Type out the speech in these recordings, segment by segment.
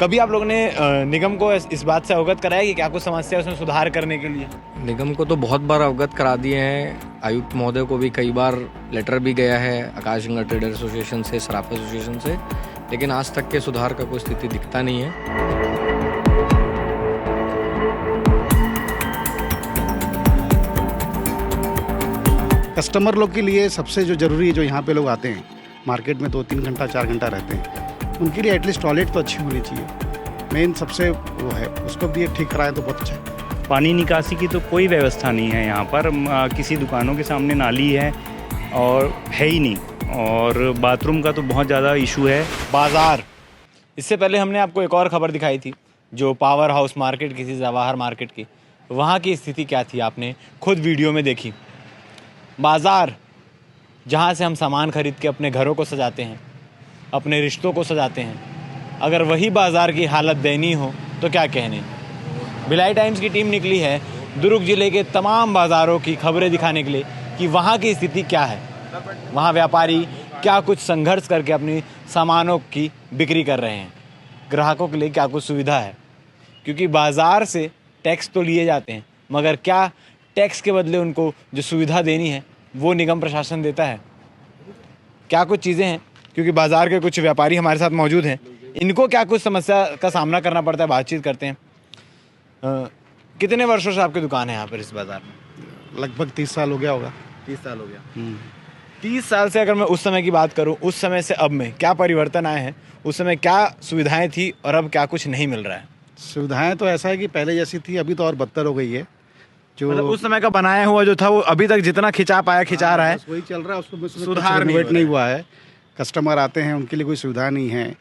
कभी आप लोगों ने निगम को इस बात से अवगत कराया कि क्या कुछ समस्या है उसमें सुधार करने के लिए? निगम को तो बहुत बार अवगत करा दिए हैं। आयुक्त महोदय को भी कई बार लेटर भी गया है आकाश गंगा ट्रेडर एसोसिएशन से, सराफा एसोसिएशन से, लेकिन आज तक के सुधार का कोई स्थिति दिखता नहीं है। कस्टमर लोग के लिए सबसे जो ज़रूरी है, जो यहाँ पे लोग आते हैं मार्केट में 2-3 घंटा 4 घंटा रहते हैं, उनके लिए एटलीस्ट टॉयलेट तो अच्छी होनी चाहिए। मेन सबसे वो है, उसको भी ठीक कराएं तो बहुत अच्छा है। पानी निकासी की तो कोई व्यवस्था नहीं है यहाँ पर। किसी दुकानों के सामने नाली है और है ही नहीं, और बाथरूम का तो बहुत ज़्यादा इशू है। बाज़ार, इससे पहले हमने आपको एक और खबर दिखाई थी जो पावर हाउस मार्केट की थी, जवाहर मार्केट की। वहाँ की स्थिति क्या थी आपने खुद वीडियो में देखी। बाज़ार जहाँ से हम सामान खरीद के अपने घरों को सजाते हैं, अपने रिश्तों को सजाते हैं, अगर वही बाज़ार की हालत दयनीय हो तो क्या कहने। भिलाई टाइम्स की टीम निकली है दुर्ग जिले के तमाम बाज़ारों की खबरें दिखाने के लिए कि वहाँ की स्थिति क्या है, वहाँ व्यापारी क्या कुछ संघर्ष करके अपनी सामानों की बिक्री कर रहे हैं, ग्राहकों के लिए क्या कुछ सुविधा है। क्योंकि बाज़ार से टैक्स तो लिए जाते हैं, मगर क्या टैक्स के बदले उनको जो सुविधा देनी है वो निगम प्रशासन देता है? क्या कुछ चीज़ें हैं, क्योंकि बाज़ार के कुछ व्यापारी हमारे साथ मौजूद हैं, इनको क्या कुछ समस्या का सामना करना पड़ता है, बातचीत करते हैं। कितने वर्षों से आपकी दुकान है यहाँ पर इस बाज़ार में? लगभग 30 साल हो गया होगा। 30 साल हो गया। 30 साल से अगर मैं उस समय की बात करूँ, उस समय से अब में क्या परिवर्तन आए हैं? उस समय क्या सुविधाएँ थी और अब क्या कुछ नहीं मिल रहा है? सुविधाएं तो ऐसा है कि पहले जैसी थी, अभी तो और बदतर हो गई है। जो मतलब उस समय का बनाया हुआ जो था वो अभी तक जितना खिंचा पाया खिंचा रहा है, बस वही चल रहा है, उसको सुधार नहीं हुआ है। कस्टमर आते हैं, उनके लिए कोई सुविधा नहीं है।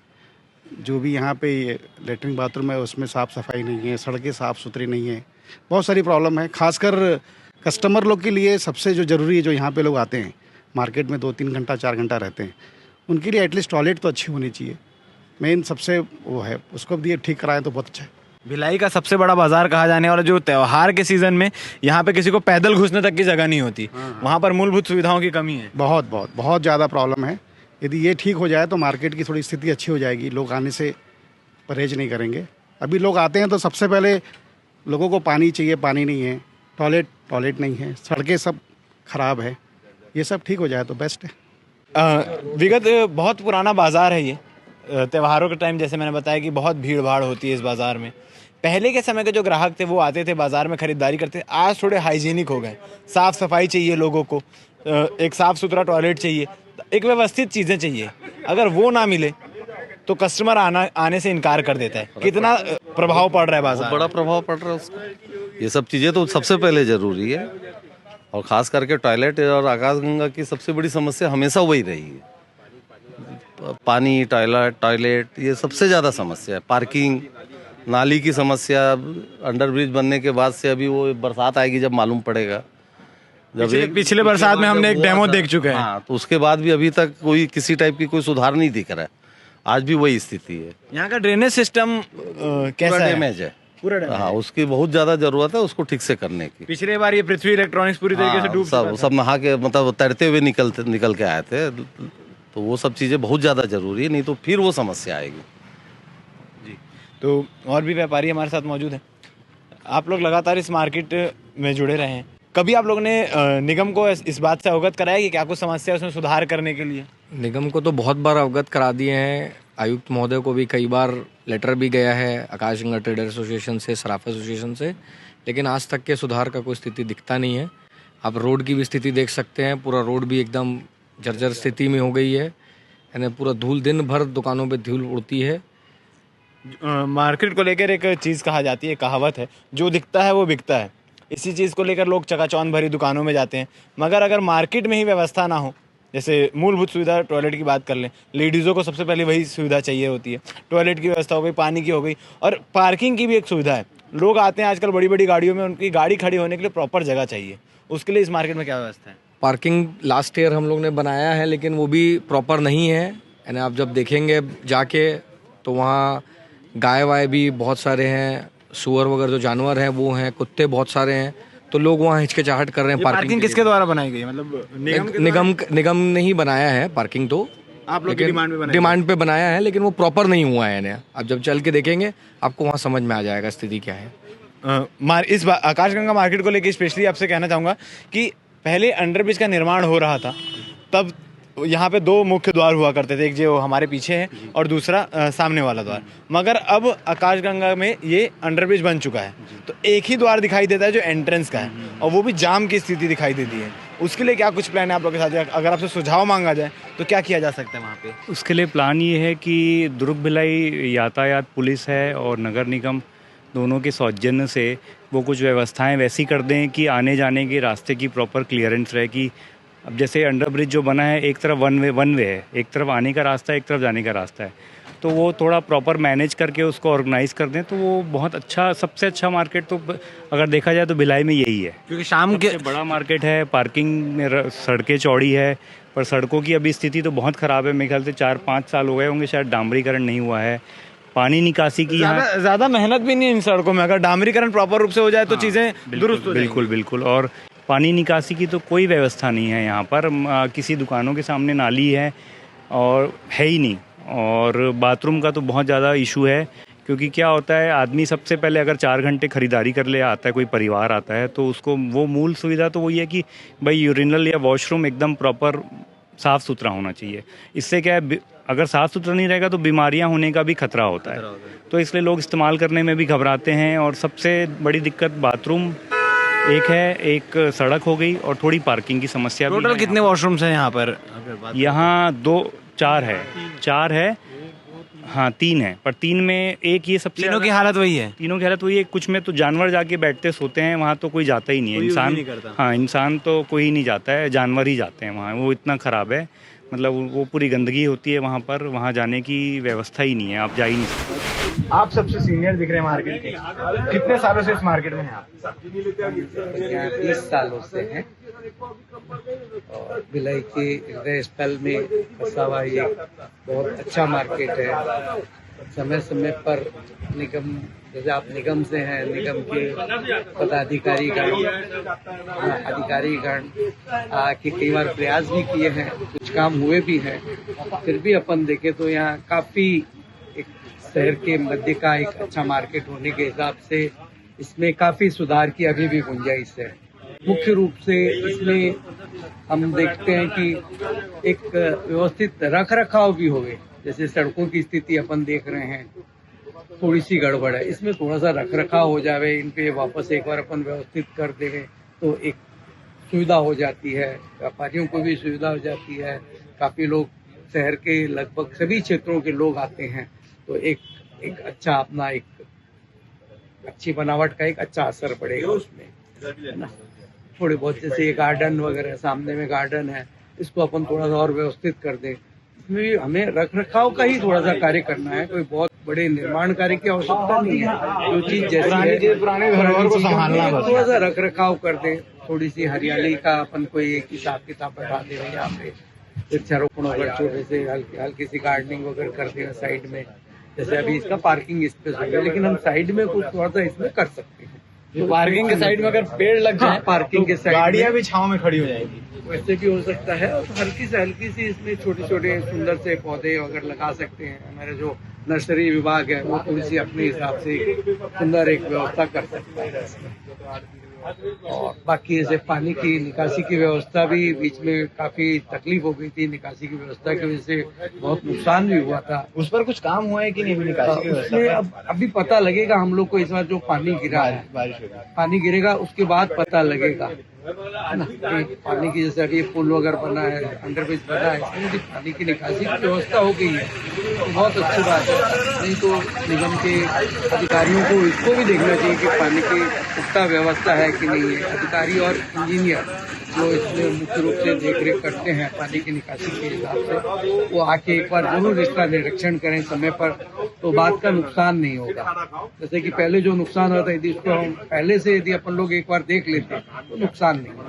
जो भी यहाँ पे लेटरिन बाथरूम है उसमें साफ़ सफाई नहीं है, सड़कें साफ़ सुथरी नहीं है, बहुत सारी प्रॉब्लम है। खासकर कस्टमर लोग के लिए सबसे जो ज़रूरी है, जो यहाँ पे लोग आते हैं मार्केट में 2-3 घंटा 4 घंटा रहते हैं, उनके लिए एटलीस्ट टॉयलेट तो अच्छी होनी चाहिए। मेन सबसे वो है, उसको भी ठीक कराएं तो बहुत अच्छा है। भिलाई का सबसे बड़ा बाजार कहा जाने वाला जो त्यौहार के सीजन में यहाँ पे किसी को पैदल घुसने तक की जगह नहीं होती, वहाँ पर मूलभूत सुविधाओं की कमी है। बहुत ज़्यादा प्रॉब्लम है। यदि ये ठीक हो जाए तो मार्केट की थोड़ी स्थिति अच्छी हो जाएगी, लोग आने से परहेज नहीं करेंगे। अभी लोग आते हैं तो सबसे पहले लोगों को पानी चाहिए, पानी नहीं है, टॉयलेट नहीं है, सड़कें सब खराब है। ये सब ठीक हो जाए तो बेस्ट है। विगत बहुत पुराना बाज़ार है ये। त्योहारों के टाइम जैसे मैंने बताया कि बहुत भीड़ भाड़ होती है इस बाज़ार में। पहले के समय के जो ग्राहक थे वो आते थे बाज़ार में ख़रीदारी करते, आज थोड़े हाइजीनिक हो गए। साफ़ सफाई चाहिए लोगों को, एक साफ़ सुथरा टॉयलेट चाहिए, एक व्यवस्थित चीज़ें चाहिए। अगर वो ना मिले तो कस्टमर आने से इनकार कर देता है। कितना प्रभाव पड़ रहा है बाज़ार? बड़ा प्रभाव पड़ रहा है उसका। ये सब चीज़ें तो सबसे पहले ज़रूरी है, और ख़ास करके टॉयलेट और आकाशगंगा की सबसे बड़ी समस्या हमेशा वही रही है। पानी, टॉयलेट ये सबसे ज़्यादा समस्या है। पार्किंग, नाली की समस्या अंडरब्रिज बनने के बाद से अभी वो बरसात आएगी जब मालूम पड़ेगा। जब पिछले बरसात में हमने एक डेमो देख चुके हैं। हाँ, तो उसके बाद भी अभी तक कोई किसी टाइप की कोई सुधार नहीं दिख रहा है। आज भी वही स्थिति है। यहाँ का ड्रेनेज सिस्टम कैसा है? डैमेज है पूरा। हाँ, उसकी बहुत ज़्यादा ज़रूरत है उसको ठीक से करने की। पिछले बार ये पृथ्वी इलेक्ट्रॉनिक्स पूरी तरीके से डूब चुका था। सब नहा के मतलब तैरते हुए निकल के आए थे, तो वो सब चीज़ें बहुत ज़्यादा ज़रूरी है, नहीं तो फिर वो समस्या आएगी। जी, तो और भी व्यापारी हमारे साथ मौजूद हैं। आप लोग लगातार इस मार्केट में जुड़े रहे हैं, कभी आप लोगों ने निगम को इस बात से अवगत कराया कि क्या कुछ समस्या है उसमें सुधार करने के लिए? निगम को तो बहुत बार अवगत करा दिए हैं। आयुक्त महोदय को भी कई बार लेटर भी गया है आकाश गंगा ट्रेडर एसोसिएशन से, सराफा एसोसिएशन से, लेकिन आज तक के सुधार का कोई स्थिति दिखता नहीं है। आप रोड की भी स्थिति देख सकते हैं, पूरा रोड भी एकदम जर्जर स्थिति में हो गई है, यानी पूरा धूल, दिन भर दुकानों पे धूल उड़ती है। मार्केट को लेकर एक चीज़ कहा जाती है, कहावत है, जो दिखता है वो बिकता है। इसी चीज़ को लेकर लोग चकाचौंध भरी दुकानों में जाते हैं, मगर अगर मार्केट में ही व्यवस्था ना हो, जैसे मूलभूत सुविधा टॉयलेट की बात कर लें, लेडीज़ों को सबसे पहले वही सुविधा चाहिए होती है। टॉयलेट की व्यवस्था हो गई, पानी की हो गई, और पार्किंग की भी एक सुविधा है। लोग आते हैं आजकल बड़ी बड़ी गाड़ियों में, उनकी गाड़ी खड़ी होने के लिए प्रॉपर जगह चाहिए। उसके लिए इस मार्केट में क्या व्यवस्था है? पार्किंग लास्ट ईयर हम लोग ने बनाया है, लेकिन वो भी प्रॉपर नहीं है। यानी आप जब देखेंगे जाके तो वहाँ गाय वाय भी बहुत सारे हैं, सूअर वगैरह जो जानवर हैं वो हैं, कुत्ते बहुत सारे हैं, तो लोग वहाँ हिचकिचाहट कर रहे हैं। पार्किंग किसके द्वारा बनाई गई है? मतलब निगम ने ही बनाया है पार्किंग। तो आप लोग की डिमांड पे बनाया डिमांड पे बनाया है, लेकिन वो प्रॉपर नहीं हुआ है नया। अब जब चल के देखेंगे आपको वहाँ समझ में आ जाएगा स्थिति क्या है। आकाशगंगा मार्केट को लेकर स्पेशली आपसे कहना चाहूँगा कि पहले अंडरब्रिज का निर्माण हो रहा था, तब यहाँ पे दो मुख्य द्वार हुआ करते थे, एक जो हमारे पीछे है और दूसरा सामने वाला द्वार। मगर अब आकाशगंगा में ये अंडरब्रिज बन चुका है, तो एक ही द्वार दिखाई देता है जो एंट्रेंस का है, और वो भी जाम की स्थिति दिखाई देती है। उसके लिए क्या कुछ प्लान है आप लोग के साथ? अगर आपसे सुझाव मांगा जाए तो क्या किया जा सकता है वहाँ पे? उसके लिए प्लान ये है कि दुर्ग भिलाई यातायात पुलिस है और नगर निगम दोनों के सौजन्य से वो कुछ व्यवस्थाएं वैसी कर दें कि आने जाने के रास्ते की प्रॉपर क्लियरेंस रहे। कि अब जैसे अंडरब्रिज जो बना है, एक तरफ वन वे है, एक तरफ आने का रास्ता है, एक तरफ जाने का रास्ता है, तो वो थोड़ा प्रॉपर मैनेज करके उसको ऑर्गेनाइज कर दें तो वो बहुत अच्छा, सबसे अच्छा मार्केट तो अगर देखा जाए तो भिलाई में यही है, क्योंकि शाम के बड़ा मार्केट है, पार्किंग में सड़कें चौड़ी है, पर सड़कों की अभी स्थिति तो बहुत ख़राब है। मेरे ख्याल से 4-5 साल हो गए होंगे शायद डामरीकरण नहीं हुआ है। पानी निकासी की ज़्यादा मेहनत भी नहीं है इन सड़कों में, अगर डामरीकरण प्रॉपर रूप से हो जाए तो चीज़ें दुरुस्त हो जाएंगी। बिल्कुल। और पानी निकासी की तो कोई व्यवस्था नहीं है यहाँ पर। किसी दुकानों के सामने नाली है और है ही नहीं, और बाथरूम का तो बहुत ज़्यादा इशू है। क्योंकि क्या होता है, आदमी सबसे पहले अगर 4 घंटे खरीदारी कर ले आता है, कोई परिवार आता है, तो उसको वो मूल सुविधा तो वही है कि भाई यूरिनल या वॉशरूम एकदम प्रॉपर साफ़ सुथरा होना चाहिए। इससे क्या है, अगर साफ़ सुथरा नहीं रहेगा तो बीमारियां होने का भी खतरा होता है, तो इसलिए लोग इस्तेमाल करने में भी घबराते हैं। और सबसे बड़ी दिक्कत बाथरूम एक है, एक सड़क हो गई, और थोड़ी पार्किंग की समस्या भी है। टोटल कितने वॉशरूम्स हैं यहाँ पर? यहाँ 4 है, हाँ 3 है, पर 3 में एक ये सबसे तीनों की हालत वही है। तीनों की हालत वही है। कुछ में तो जानवर जाके बैठते सोते हैं, वहाँ तो कोई जाता ही नहीं है। इंसान, हाँ इंसान तो कोई नहीं जाता है, जानवर ही जाते हैं वहाँ। वो इतना ख़राब है, मतलब वो पूरी गंदगी होती है वहाँ पर, वहाँ जाने की व्यवस्था ही नहीं है, आप जा ही नहीं सकते। आप सबसे सीनियर दिख रहे हैं मार्केट के, कितने सालों से इस मार्केट में हैं आप? 20 सालों से हैं, और भिलाई के हृदय स्थल में बसा हुआ ये बहुत अच्छा मार्केट है। समय समय पर निगम, जैसे आप निगम से हैं, निगम के अधिकारीगण आके कई बार प्रयास भी किए हैं, कुछ काम हुए भी हैं। फिर भी अपन देखें तो यहाँ काफ़ी एक शहर के मध्य का एक अच्छा मार्केट होने के हिसाब से इसमें काफ़ी सुधार की अभी भी गुंजाइश है। मुख्य रूप से इसमें हम देखते हैं कि एक व्यवस्थित रख रखाव भी होवे। जैसे सड़कों की स्थिति अपन देख रहे हैं, थोड़ी सी गड़बड़ है, इसमें थोड़ा सा रख रखाव हो जावे, इन पे वापस एक बार अपन व्यवस्थित कर देवे तो एक सुविधा हो जाती है, व्यापारियों को भी सुविधा हो जाती है। काफ़ी लोग शहर के लगभग सभी क्षेत्रों के लोग आते हैं, तो एक अच्छा अपना एक अच्छी बनावट का एक अच्छा असर पड़ेगा उसमें, है ना। थोड़े बहुत जैसे ये गार्डन वगैरह, सामने में गार्डन है, इसको अपन थोड़ा सा और व्यवस्थित कर दें। इसमें भी हमें रख रखाव का ही थोड़ा सा कार्य करना है, कोई बहुत बड़े निर्माण कार्य की आवश्यकता नहीं है। जो चीज जैसी है पुराने धरोहर को संभालना, थोड़ा सा रख रखाव कर दें, थोड़ी सी हरियाली का अपन कोई एक हिसाब किताब बैठा दे यहाँ पे, वृक्षारोपण वगैरह छोटे से हल्की सी गार्डनिंग वगैरह कर देना साइड में। जैसे अभी इसका पार्किंग स्पेस हो गया, लेकिन हम साइड में कुछ थोड़ा सा इसमें कर सकते हैं। तो पार्किंग के साइड में अगर पेड़ लग जाए, पार्किंग के साइड गाड़ियां भी छांव में खड़ी हो जाएगी, वैसे भी हो सकता है। और हल्की सी इसमें छोटे छोटे सुंदर से पौधे वगैरह लगा सकते हैं। हमारे जो नर्सरी विभाग है वो थोड़ी सी अपने हिसाब से सुंदर एक व्यवस्था कर सकता है इसमें। और बाकी जैसे पानी की निकासी की व्यवस्था भी बीच में काफी तकलीफ हो गई थी, निकासी की व्यवस्था की वजह से बहुत नुकसान भी हुआ था। उस पर कुछ काम हुआ है कि नहीं निकासी की व्यवस्था? उसमें अभी पता लगेगा हम लोग को। इस बार जो पानी गिरा है, पानी गिरेगा उसके बाद पता लगेगा, है ना। पानी की जैसे अभी पुल वगैरह बना है, अंडरब्रिज बना है, इसमें भी पानी की निकासी की व्यवस्था हो गई है, तो बहुत अच्छी बात है। नहीं तो निगम के अधिकारियों को इसको भी देखना चाहिए कि पानी की पुख्ता व्यवस्था है कि नहीं है। अधिकारी और इंजीनियर जो इसमें मुख्य रूप से देखरेख करते हैं पानी की निकासी के हिसाब से, वो आके एक बार जरूर इसका निरीक्षण करें समय पर, तो बात का नुकसान नहीं होगा। जैसे कि पहले जो नुकसान होता है, यदि इसको हम पहले से यदि अपन लोग एक बार देख लेते हैं तो नुकसान नहीं होगा।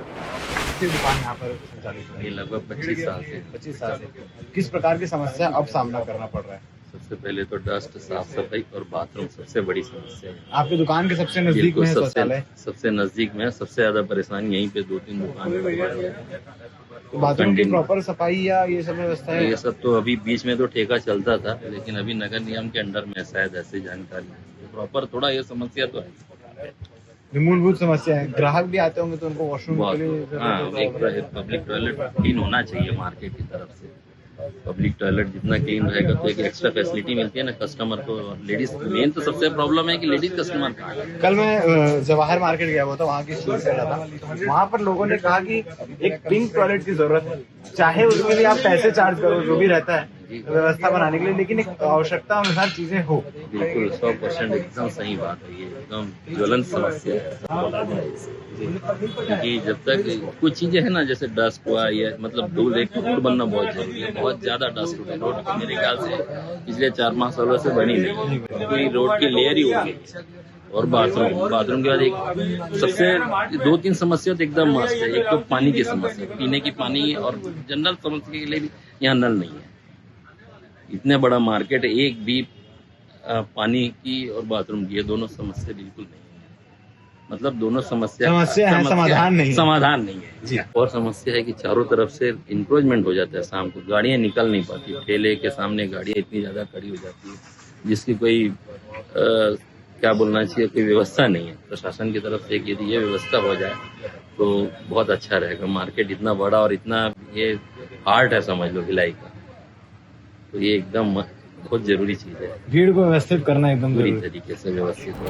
दुकान यहाँ पर संचालित है? ये लगभग 25 साल से। 25 साल से किस प्रकार की समस्या अब सामना करना पड़ रहा है? सबसे पहले तो डस्ट, साफ सफाई और बाथरूम सबसे बड़ी समस्या है। आपकी दुकान के सबसे नजदीक में है शौचालय, सबसे नजदीक में है। सबसे ज्यादा परेशानी यहीं पे 2-3 दुकान है। तो बाथरूम की प्रॉपर सफाई या ये सब व्यवस्था है? ये सब तो अभी बीच में तो ठेका चलता था, लेकिन अभी नगर निगम के अंडर में है, शायद ऐसी जानकारी है। प्रॉपर थोड़ा ये समस्या तो है, ये मूलभूत समस्या है। ग्राहक भी आते होंगे तो उनको वॉशरूम के लिए हाँ, एक पब्लिक टॉयलेट क्लीन होना चाहिए मार्केट की तरफ से। पब्लिक टॉयलेट जितना क्लीन रहेगा तो एक एक्स्ट्रा फैसिलिटी मिलती है ना कस्टमर को। लेडीज मेन तो सबसे प्रॉब्लम है कि लेडीज कस्टमर कहाँ है। कल मैं जवाहर मार्केट गया हुआ था, वहाँ की स्ट्रीट कर रहा था। वहाँ पर लोगों ने कहा कि एक पिंक टॉयलेट की जरूरत है, चाहे उसके लिए आप पैसे चार्ज करो, जो भी रहता है व्यवस्था बनाने के लिए, लेकिन एक आवश्यकता अनुसार चीजें हो। बिल्कुल 100% एकदम सही बात है। ये एकदम ज्वलंत समस्या है, क्योंकि जब तक कुछ चीजें है ना, जैसे डस्ट हुआ, ये मतलब धूल, एक रोड बनना बहुत जरूरी है। बहुत ज्यादा डस्ट हो गई रोड, मेरे ख्याल से पिछले 4-5 सालों से बनी नहीं, पूरी रोड की लेयर ही हो गई। और बाथरूम के बाद एक सबसे 2-3 समस्या तो एकदम मस्त है। एक तो पानी की समस्या, पीने की पानी और जनरल समस्या के लिए भी यहाँ नल नहीं है। इतने बड़ा मार्केट है, एक भी पानी की और बाथरूम की, ये दोनों समस्या बिल्कुल नहीं है। मतलब दोनों समस्या है, समाधान नहीं है जी। और समस्या है कि चारों तरफ से इंक्रोचमेंट हो जाता है। शाम को गाड़ियां निकल नहीं पाती, ठेले के सामने गाड़ियां इतनी ज्यादा खड़ी हो जाती है, जिसकी कोई क्या बोलना चाहिए, कोई व्यवस्था नहीं है। प्रशासन की तरफ से यदि ये व्यवस्था हो जाए तो बहुत अच्छा रहेगा। मार्केट इतना बड़ा और इतना ये हार्ट है समझ लो भिलाई का, तो ये एकदम बहुत जरूरी चीज है। भीड़ को व्यवस्थित करना एकदम पूरी तरीके से व्यवस्थित हो।